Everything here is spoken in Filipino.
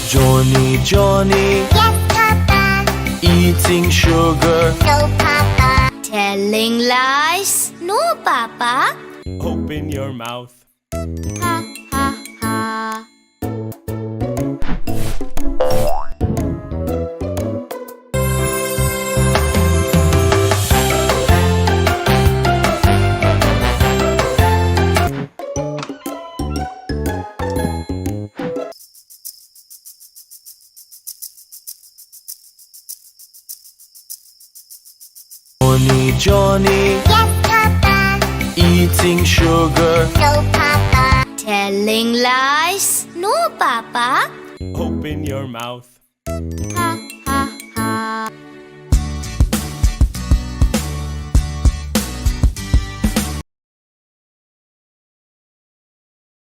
Johny Johny Yes, Papa. eating sugar. No, Papa. Telling lies? No, Papa. Open your mouth. Ha, ha, ha. Johny Johny Yes, Papa. eating sugar. No, Papa. Telling lies? No, Papa. Open your mouth. Ha,